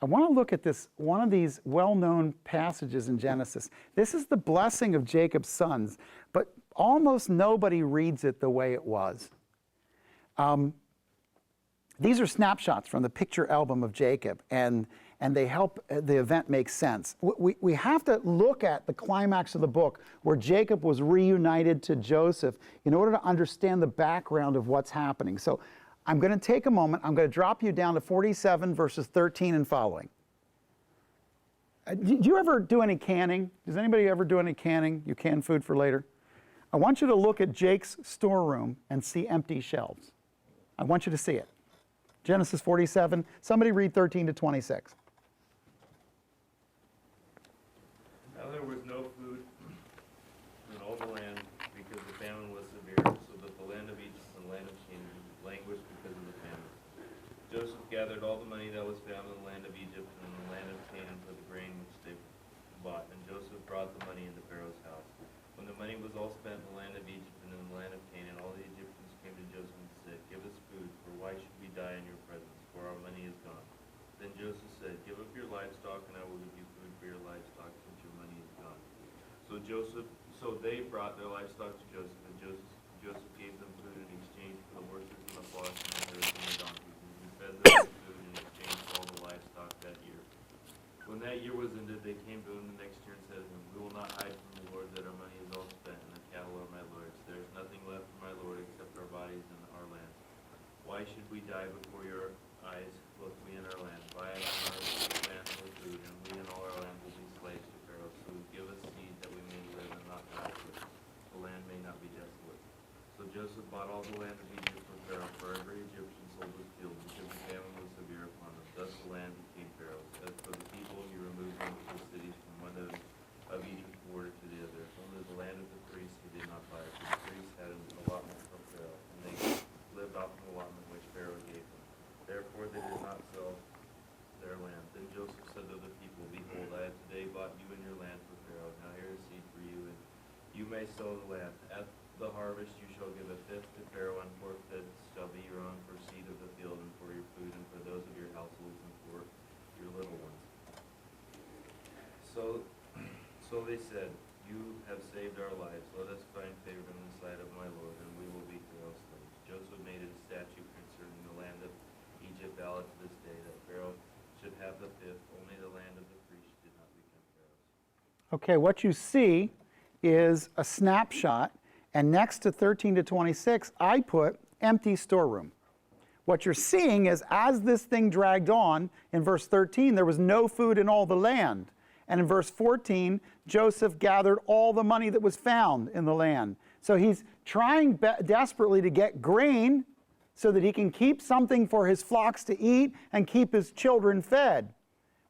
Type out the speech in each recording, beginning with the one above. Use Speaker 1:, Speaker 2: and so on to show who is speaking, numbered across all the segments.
Speaker 1: I want to look at this, one of these well-known passages in Genesis. This is the blessing of Jacob's sons, but almost nobody reads it the way it was. These are snapshots from the picture album of Jacob, and they help the event make sense. We have to look at the climax of the book where Jacob was reunited to Joseph in order to understand the background of what's happening. So I'm going to take a moment. I'm going to drop you down to 47 verses 13 and following. Do you ever do any canning? Does anybody ever do any canning? You can food for later? I want you to look at Jake's storeroom and see empty shelves. I want you to see it. Genesis 47. Somebody read 13 to 26.
Speaker 2: Now there was no food in all the land because the famine was severe, so that the land of Egypt and the land of Canaan languished because of the famine. Joseph gathered all the money that was found in the land of Egypt and in the land of Canaan for the grain which they bought, and Joseph brought the money into Pharaoh's house. When the money was all spent in the land of Egypt and in the land of Canaan, all the Egyptians came to Joseph and said, "Give us food, for why should we die in your presence? For our money is gone." Then Joseph said, "Give up your livestock, and I will give you food for your livestock, since your money is gone." So they brought their livestock to Joseph, and Joseph gave them food in exchange for the horses and the flocks and the herds and the donkeys, and he fed them with food in exchange for all the livestock that year. When that year was ended, they came to him the next year and said to him, "We will not hide from the Lord that our money is all spent, and the cattle are my Lord's. There is nothing left for my Lord except our bodies and our land. Why should we die before your eyes, both we and our land? Buy us our land for food, and we and all our land will be slaves to Pharaoh. So give us seed that we may live and not die, so the land may not be desolate." So Joseph bought all the land of Egypt from Pharaoh, for every Egyptian sold his field, because the famine was severe upon them. Thus the land became Pharaoh's. As for the people, he removed them to the cities from one end of Egypt border to the other. Only the land of the priests he did not buy, for the priests had an allotment from Pharaoh, and they lived off the allotment which Pharaoh gave them. Therefore they did not sell their land. Then Joseph said to the people, "Behold, I have today bought you and your land for Pharaoh. Now here is seed for you, and you may sow the land. At the harvest you shall give a fifth to Pharaoh, and 4/5 shall be your own for seed of the field, and for your food, and for those of your households, and for your little ones." So they said, "You have saved our lives. Let us find favor in the sight of my Lord, and we will be Pharaoh's slaves." Joseph made a statute concerning the land of Egypt valid to this day, that Pharaoh should have the fifth. Only the land of the priests did not become Pharaoh's.
Speaker 1: Okay, what you see is a snapshot, and next to 13 to 26, I put empty storeroom. What you're seeing is as this thing dragged on, in verse 13, there was no food in all the land. And in verse 14, Joseph gathered all the money that was found in the land. So he's trying desperately to get grain so that he can keep something for his flocks to eat and keep his children fed.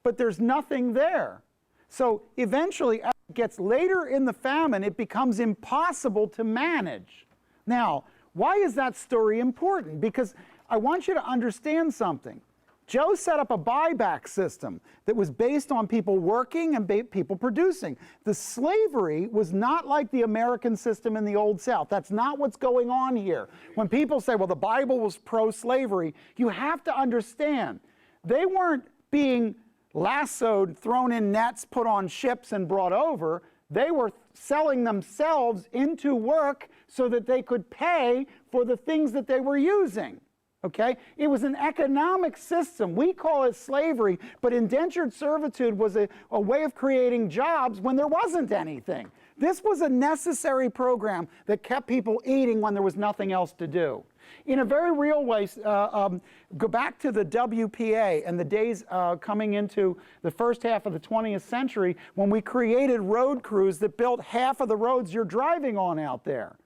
Speaker 1: But there's nothing there. So eventually, as it gets later in the famine, it becomes impossible to manage. Now, why is that story important? Because I want you to understand something. Joe set up a buyback system that was based on people working and people producing. The slavery was not like the American system in the Old South. That's not what's going on here. When people say, well, the Bible was pro-slavery, you have to understand, they weren't being lassoed, thrown in nets, put on ships, and brought over. They were selling themselves into work so that they could pay for the things that they were using. Okay? It was an economic system. We call it slavery, but indentured servitude was a way of creating jobs when there wasn't anything. This was a necessary program that kept people eating when there was nothing else to do. In a very real way, go back to the WPA and the days coming into the first half of the 20th century when we created road crews that built half of the roads you're driving on out there.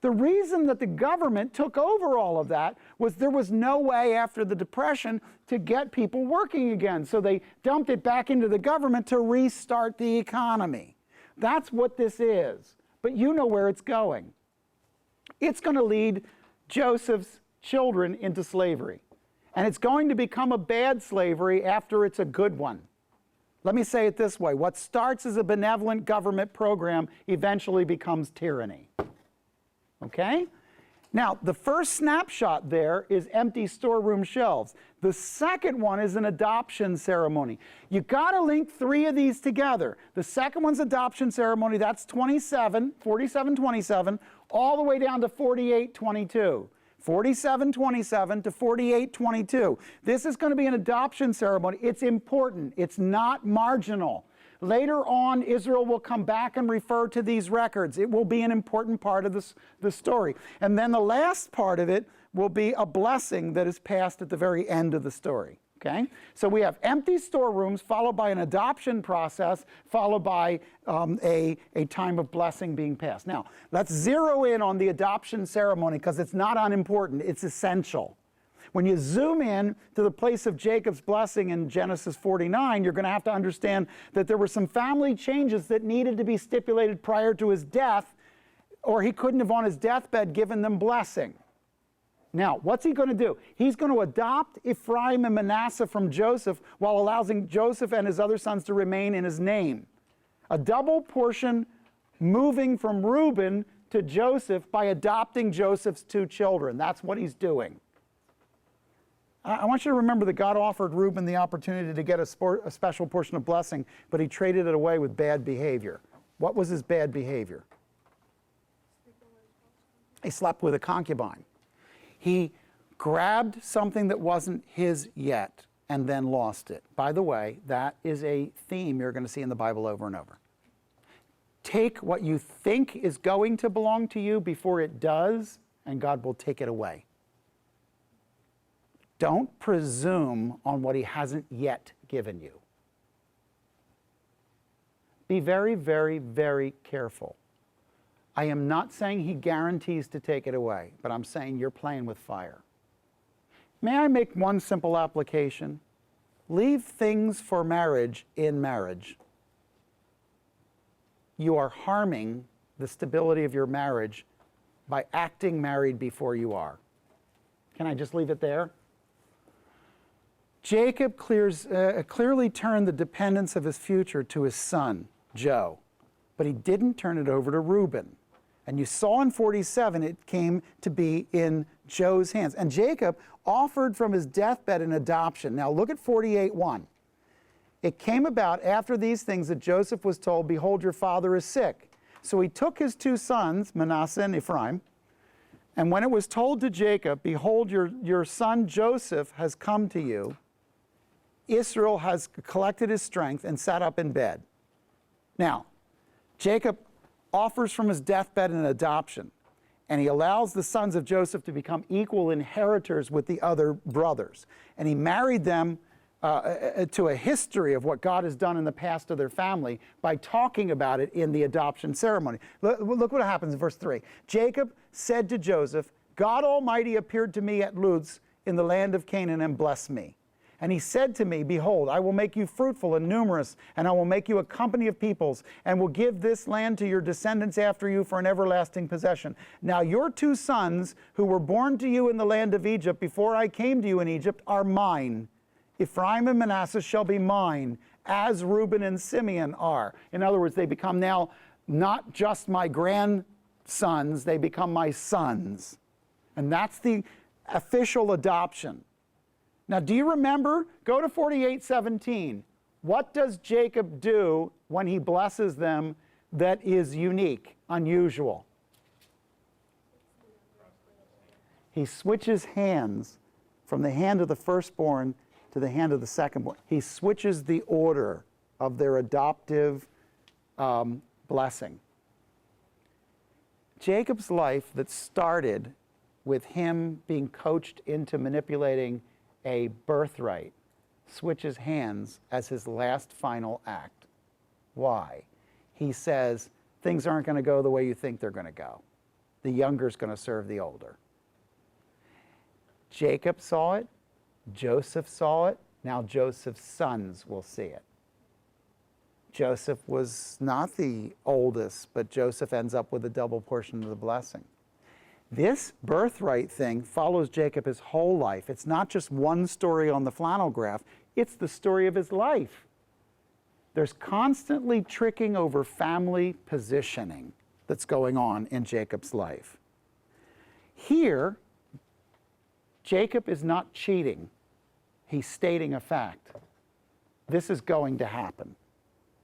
Speaker 1: The reason that the government took over all of that was there was no way after the Depression to get people working again. So they dumped it back into the government to restart the economy. That's what this is. But you know where it's going. It's going to lead Joseph's children into slavery. And it's going to become a bad slavery after it's a good one. Let me say it this way. What starts as a benevolent government program eventually becomes tyranny. Okay? Now, the first snapshot there is empty storeroom shelves. The second one is an adoption ceremony. You got to link 3 of these together. The second one's adoption ceremony, that's 47:27, all the way down to 48:22. 47:27 to 48:22. This is going to be an adoption ceremony. It's important. It's not marginal. Later on, Israel will come back and refer to these records. It will be an important part of the story. And then the last part of it will be a blessing that is passed at the very end of the story. Okay? So we have empty storerooms, followed by an adoption process, followed by a time of blessing being passed. Now, let's zero in on the adoption ceremony because it's not unimportant. It's essential. When you zoom in to the place of Jacob's blessing in Genesis 49, you're going to have to understand that there were some family changes that needed to be stipulated prior to his death, or he couldn't have on his deathbed given them blessing. Now, what's he going to do? He's going to adopt Ephraim and Manasseh from Joseph while allowing Joseph and his other sons to remain in his name. A double portion moving from Reuben to Joseph by adopting Joseph's 2 children. That's what he's doing. I want you to remember that God offered Reuben the opportunity to get a special portion of blessing, but he traded it away with bad behavior. What was his bad behavior? He slept with a concubine. He grabbed something that wasn't his yet and then lost it. By the way, that is a theme you're going to see in the Bible over and over. Take what you think is going to belong to you before it does, and God will take it away. Don't presume on what he hasn't yet given you. Be very, very, very careful. I am not saying he guarantees to take it away, but I'm saying you're playing with fire. May I make one simple application? Leave things for marriage in marriage. You are harming the stability of your marriage by acting married before you are. Can I just leave it there? Jacob clearly turned the dependence of his future to his son, Joe, but he didn't turn it over to Reuben. And you saw in 47, it came to be in Joe's hands. And Jacob offered from his deathbed an adoption. Now look at 48:1. It came about after these things that Joseph was told, behold, your father is sick. So he took his 2 sons, Manasseh and Ephraim, and when it was told to Jacob, behold, your son Joseph has come to you, Israel has collected his strength and sat up in bed. Now, Jacob offers from his deathbed an adoption, and he allows the sons of Joseph to become equal inheritors with the other brothers. And he married them to a history of what God has done in the past to their family by talking about it in the adoption ceremony. Look what happens in verse 3. Jacob said to Joseph, God Almighty appeared to me at Luz in the land of Canaan and blessed me. And he said to me, behold, I will make you fruitful and numerous, and I will make you a company of peoples, and will give this land to your descendants after you for an everlasting possession. Now your 2 sons, who were born to you in the land of Egypt before I came to you in Egypt, are mine. Ephraim and Manasseh shall be mine, as Reuben and Simeon are. In other words, they become now not just my grandsons, they become my sons. And that's the official adoption. Now, do you remember? Go to 48:17. What does Jacob do when he blesses them that is unique, unusual? He switches hands from the hand of the firstborn to the hand of the secondborn. He switches the order of their adoptive blessing. Jacob's life that started with him being coached into manipulating a birthright switches hands as his last final act. Why? He says, things aren't going to go the way you think they're going to go. The younger is going to serve the older. Jacob saw it. Joseph saw it. Now Joseph's sons will see it. Joseph was not the oldest, but Joseph ends up with a double portion of the blessing. This birthright thing follows Jacob his whole life. It's not just one story on the flannel graph, it's the story of his life. There's constantly tricking over family positioning that's going on in Jacob's life. Here, Jacob is not cheating. He's stating a fact. This is going to happen.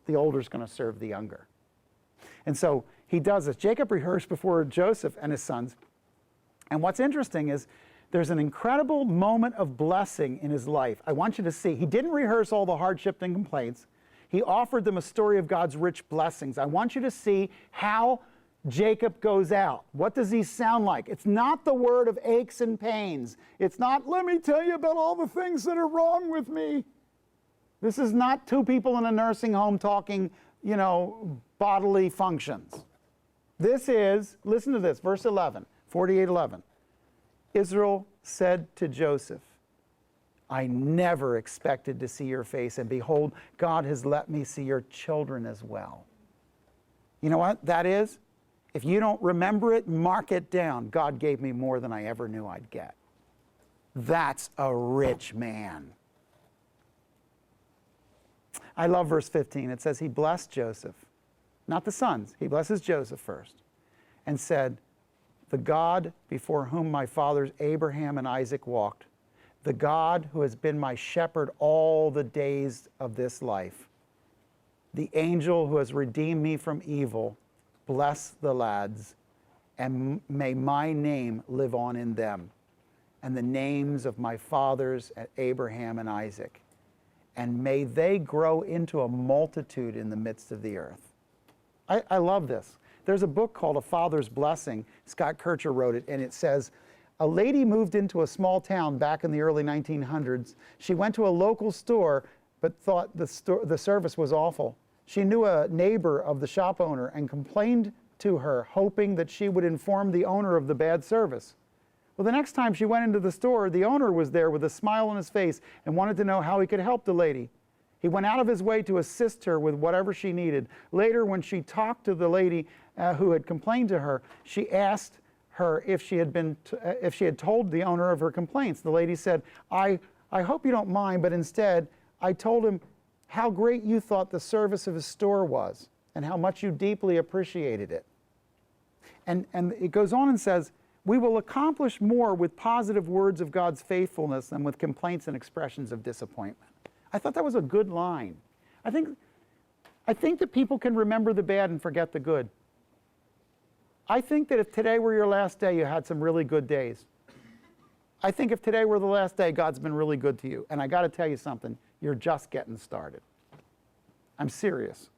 Speaker 1: The older is going to serve the younger. And so he does this. Jacob rehearsed before Joseph and his sons. And what's interesting is there's an incredible moment of blessing in his life. I want you to see. He didn't rehearse all the hardship and complaints. He offered them a story of God's rich blessings. I want you to see how Jacob goes out. What does he sound like? It's not the word of aches and pains. It's not, let me tell you about all the things that are wrong with me. This is not two people in a nursing home talking, bodily functions. This is, listen to this, verse 11, 48:11. Israel said to Joseph, I never expected to see your face, and behold, God has let me see your children as well. You know what that is? If you don't remember it, mark it down. God gave me more than I ever knew I'd get. That's a rich man. I love verse 15. It says he blessed Joseph, not the sons. He blesses Joseph first and said, the God before whom my fathers Abraham and Isaac walked, the God who has been my shepherd all the days of this life, the angel who has redeemed me from evil, bless the lads, and may my name live on in them, and the names of my fathers Abraham and Isaac, and may they grow into a multitude in the midst of the earth. I love this. There's a book called A Father's Blessing. Scott Kircher wrote it, and it says, a lady moved into a small town back in the early 1900s. She went to a local store, but thought the service was awful. She knew a neighbor of the shop owner and complained to her, hoping that she would inform the owner of the bad service. Well, the next time she went into the store, the owner was there with a smile on his face and wanted to know how he could help the lady. He went out of his way to assist her with whatever she needed. Later, when she talked to the lady who had complained to her, she asked her if she had told the owner of her complaints. The lady said, I hope you don't mind, but instead, I told him how great you thought the service of his store was and how much you deeply appreciated it. And it goes on and says, we will accomplish more with positive words of God's faithfulness than with complaints and expressions of disappointment. I thought that was a good line. I think that people can remember the bad and forget the good. I think that if today were your last day, you had some really good days. I think if today were the last day, God's been really good to you. And I got to tell you something, you're just getting started. I'm serious.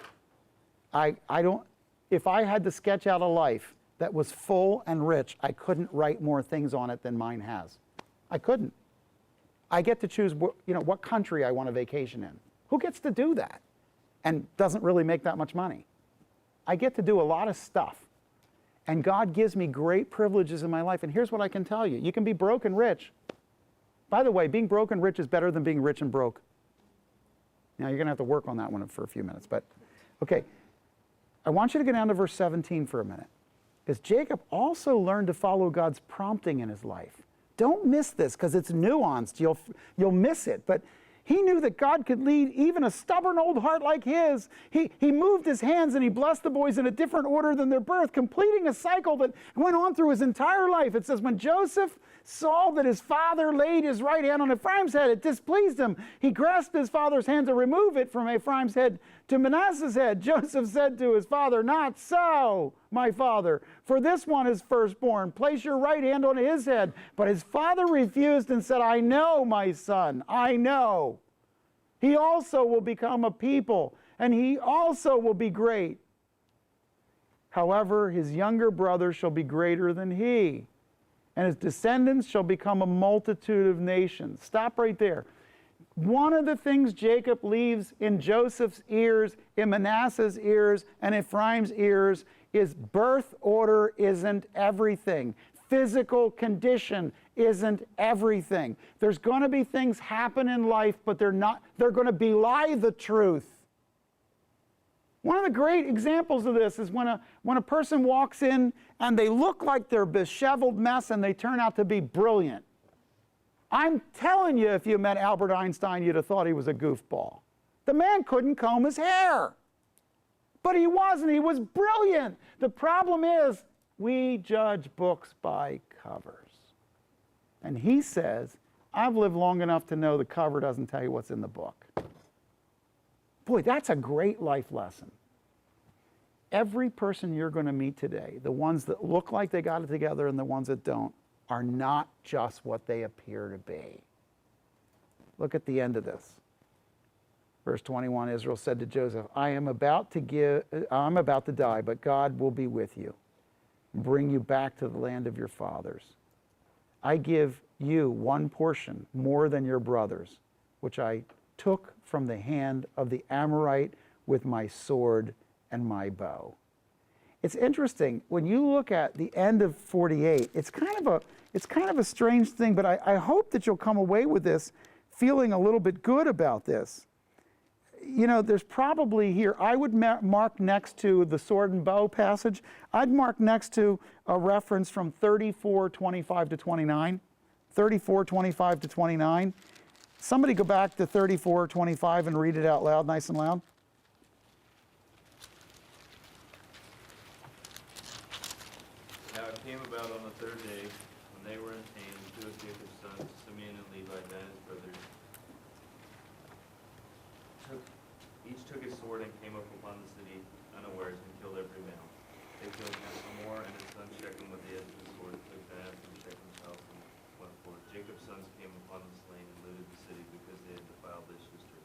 Speaker 1: If I had to sketch out a life that was full and rich, I couldn't write more things on it than mine has. I couldn't. I get to choose what country I want to vacation in. Who gets to do that and doesn't really make that much money? I get to do a lot of stuff. And God gives me great privileges in my life. And here's what I can tell you. You can be broke and rich. By the way, being broke and rich is better than being rich and broke. Now, you're going to have to work on that one for a few minutes. But, okay. I want you to go down to verse 17 for a minute. Because Jacob also learned to follow God's prompting in his life. Don't miss this because it's nuanced. You'll miss it. But he knew that God could lead even a stubborn old heart like his. He moved his hands and he blessed the boys in a different order than their birth, completing a cycle that went on through his entire life. It says, when Joseph saw that his father laid his right hand on Ephraim's head, it displeased him. He grasped his father's hand to remove it from Ephraim's head to Manasseh's head. Joseph said to his father, not so, my father, for this one is firstborn. Place your right hand on his head. But his father refused and said, I know, my son, I know. He also will become a people, and he also will be great. However, his younger brother shall be greater than he, and his descendants shall become a multitude of nations. Stop right there. One of the things Jacob leaves in Joseph's ears, in Manasseh's ears, and Ephraim's ears is birth order isn't everything. Physical condition isn't everything. There's going to be things happen in life, but they're going to belie the truth. One of the great examples of this is when a person walks in and they look like they're a disheveled mess and they turn out to be brilliant. I'm telling you, if you met Albert Einstein, you'd have thought he was a goofball. The man couldn't comb his hair. But he wasn't. He was brilliant. The problem is, We judge books by covers. And he says, I've lived long enough to know the cover doesn't tell you what's in the book. Boy, that's a great life lesson. Every person you're going to meet today, the ones that look like they got it together and the ones that don't, are not just what they appear to be. Look at the end of this. Verse 21, Israel said to Joseph, I'm about to die, but God will be with you, bring you back to the land of your fathers. I give you one portion more than your brothers, which I took from the hand of the Amorite with my sword and my bow. It's interesting, when you look at the end of 48, it's kind of a strange thing, but I hope that you'll come away with this feeling a little bit good about this. You know, there's probably here, I would mark next to the sword and bow passage, I'd mark next to a reference from 34:25 to 29. 34:25 to 29. Somebody go back to 34:25 and read it out loud, nice and loud.
Speaker 2: Now it came about on the third day, when they were in pain, two of Jacob's sons, Simeon and Levi, then his brothers, each took his sword and came up upon the city unawares and killed every male. They killed Hamor and his son Shechem with the edge of the sword, took Dinah from Shechem's house and went forth. Jacob's sons came upon the slain and looted the city because they had defiled their sister.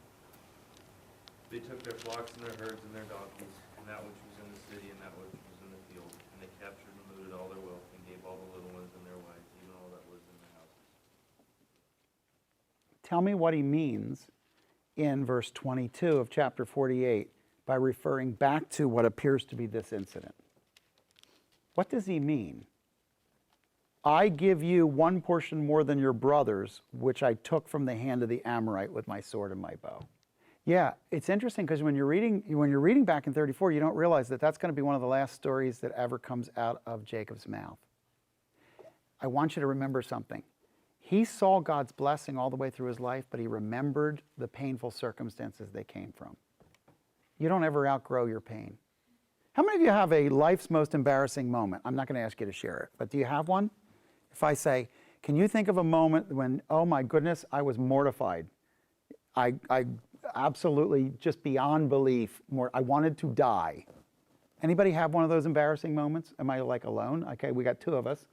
Speaker 2: They took their flocks and their herds and their donkeys, and that which was in the city and that which was in the field. And they captured and looted all their wealth and gave all the little ones and their wives, even all that was in their houses.
Speaker 1: Tell me what he means in verse 22 of chapter 48 by referring back to what appears to be this incident. What does he mean? I give you one portion more than your brothers, which I took from the hand of the Amorite with my sword and my bow. Yeah, it's interesting because when you're reading back in 34, you don't realize that that's going to be one of the last stories that ever comes out of Jacob's mouth. I want you to remember something. He saw God's blessing all the way through his life, but he remembered the painful circumstances they came from. You don't ever outgrow your pain. How many of you have a life's most embarrassing moment? I'm not going to ask you to share it, but do you have one? If I say, can you think of a moment when, oh my goodness, I was mortified. I absolutely, just beyond belief, I wanted to die. Anybody have one of those embarrassing moments? Am I like alone? Okay, we got two of us.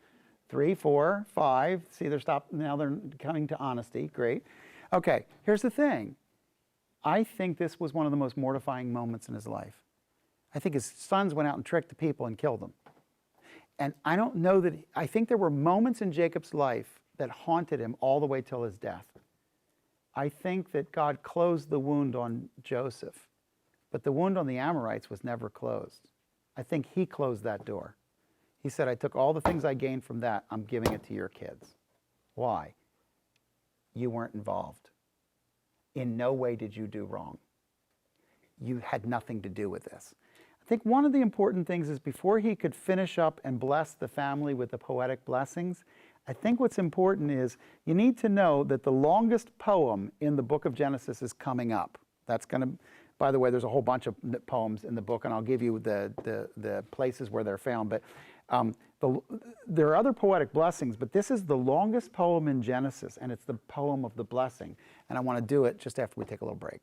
Speaker 1: 3, 4, 5. See, now they're coming to honesty. Great. Okay, here's the thing. I think this was one of the most mortifying moments in his life. I think his sons went out and tricked the people and killed them. And I don't know that, I think there were moments in Jacob's life that haunted him all the way till his death. I think that God closed the wound on Joseph, but the wound on the Amorites was never closed. I think he closed that door. He said, I took all the things I gained from that, I'm giving it to your kids. Why? You weren't involved. In no way did you do wrong. You had nothing to do with this. I think one of the important things is before he could finish up and bless the family with the poetic blessings, I think what's important is you need to know that the longest poem in the book of Genesis is coming up. That's going to, by the way, there's a whole bunch of poems in the book, and I'll give you the places where they're found. But there are other poetic blessings, but this is the longest poem in Genesis, and it's the poem of the blessing. And I want to do it just after we take a little break.